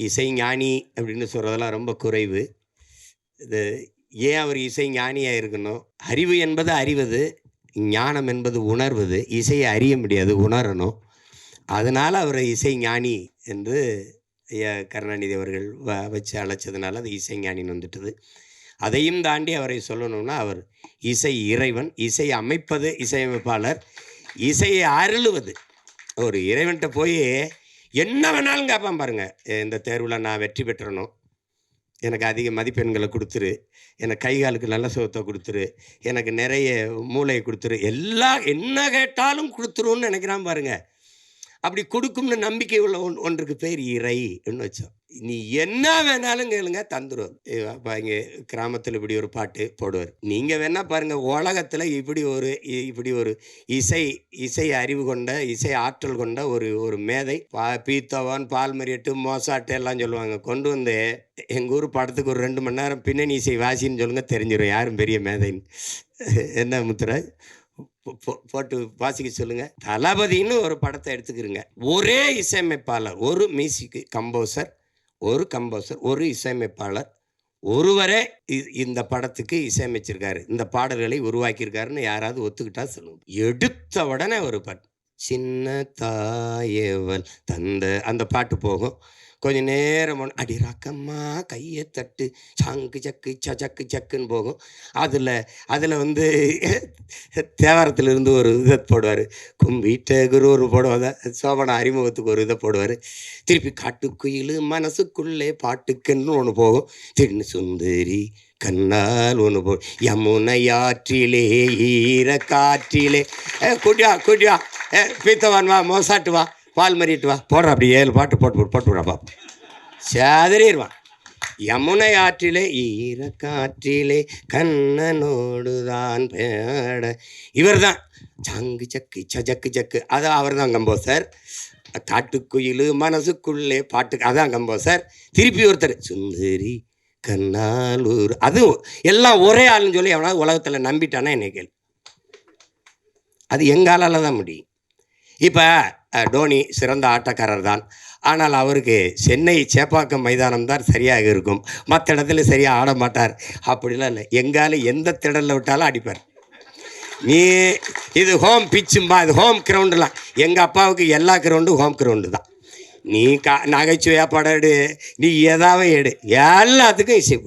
இசை ஞானி அப்படின்னு சொல்கிறதெல்லாம் ரொம்ப குறைவு. இது ஏன் அவர் இசை ஞானியாக இருக்கணும்? அறிவு என்பது அறிவது, ஞானம் என்பது உணர்வது. இசையை அறிய முடியாது, உணரணும். அதனால் அவரை இசை ஞானி என்று ஐயா கருணாநிதி அவர்கள் வச்சு அழைச்சதுனால அது இசை ஞானின்னு வந்துட்டது. அதையும் தாண்டி அவரை சொல்லணும்னா அவர் இசை இறைவன், இசை அமைப்பது இசையமைப்பாளர், இசையை அருளுவது. ஒரு இறைவன்கிட்ட போய் என்ன வேணாலும் கேட்பான் பாருங்கள். இந்த தேர்வில் நான் வெற்றி பெற்றணும், எனக்கு அதிக மதிப்பெண்களை கொடுத்துரு, எனக்கு கை காலுக்கு நல்ல சுகத்தை கொடுத்துரு, எனக்கு நிறைய மூளையை கொடுத்துரு, எல்லாம் என்ன கேட்டாலும் கொடுத்துருன்னு நினைக்கிறான் பாருங்கள். அப்படி கொடுக்கும்னு நம்பிக்கை உள்ள ஒன்றுக்கு பேர் இறைன்னு வச்சோம். நீ என்ன வேணாலும் கேளுங்க, தந்துடுவார். அப்போ இங்கே கிராமத்தில் இப்படி ஒரு பாட்டு போடுவார். நீங்கள் வேணால் பாருங்கள், உலகத்தில் இப்படி ஒரு இசை அறிவு கொண்ட, இசை ஆற்றல் கொண்ட ஒரு மேதை, பீத்தோவான், பால்மரியட்டு, மோசாட்டு எல்லாம் சொல்லுவாங்க. கொண்டு வந்து எங்கள் ஊர் படத்துக்கு ஒரு 2 மணி நேரம் பின்னணி இசை வாசின்னு சொல்லுங்கள், தெரிஞ்சிடும் யாரும் பெரிய மேதைன்னு. என்ன முத்துராஜ், போட்டு வாசிக்க சொல்லுங்க. தளபதினு ஒரு படத்தை எடுத்துக்கிறங்க. ஒரே இசையமைப்பாளர், ஒரு மியூசிக் கம்போசர், ஒரு இசையமைப்பாளர் ஒருவரே இந்த படத்துக்கு இசையமைச்சிருக்காரு, இந்த பாடல்களை உருவாக்கியிருக்காருன்னு யாராவது ஒத்துக்கிட்டா சொல்லுங்க. எடுத்த உடனே ஒரு பாட்டு, சின்ன தாயவள் தந்த அந்த பாட்டு போகும். கொஞ்சம் நேரம் அடி ராக்கம்மா கையை தட்டு சங்கு சக்கு சக்கு சக்குன்னு போகும். அதில் வந்து தேவாரத்திலிருந்து ஒரு இதை போடுவார், கும்பிட்ட குரு ஒரு போடுவாங்க, சோபன அறிமுகத்துக்கு ஒரு இதை போடுவார். திருப்பி காட்டுக்குயில் மனசுக்குள்ளே பாட்டுக்குன்னு ஒன்று போகும். தின்னு சுந்தரி கண்ணால் ஒன்று போ, யமுனையாற்றிலே ஈர காற்றிலே, குடியா பீத்தவான் வா, மோசாட்டு வா, பால் மறிட்டு வா, போடுற அப்படி 7 பாட்டு போட்டு விடப்பா, சேதறிடுவான். யமுனை ஆற்றிலே ஈர காற்றிலே கண்ணனோடு தான் பேட, இவர் தான் சங்கு சக்கு சக்கு சக்கு, அதான் அவர் தான் கம்போசர். காட்டுக்குயில் மனசுக்குள்ளே பாட்டுக்கு அதான் கம்போசர். திருப்பி ஒருத்தர் சுந்தரி கண்ணாலூர், அதுவும் எல்லாம் ஒரே ஆளுன்னு சொல்லி எவனாவது உலகத்தில் நம்பிட்டானா என்ன கேள்வி? அது எங்காலால் தான் முடியும். இப்போ டோனி சிறந்த ஆட்டக்காரர் தான், ஆனால் அவருக்கு சென்னை சேப்பாக்கம் மைதானம் தான் சரியாக இருக்கும், மற்ற இடத்துல சரியாக ஆட மாட்டார். அப்படிலாம் இல்லை, எங்காலும் எந்த திடலில் விட்டாலும் அடிப்பார். நீ இது ஹோம் பிச்சும்பா, இது ஹோம் கிரவுண்டுலாம். எங்கள் அப்பாவுக்கு எல்லா கிரவுண்டும் ஹோம் கிரவுண்டு தான். நீ நகைச்சுவையாக படம் எடு, நீ எதாவது எடு, எல்லாத்துக்கும் இசை.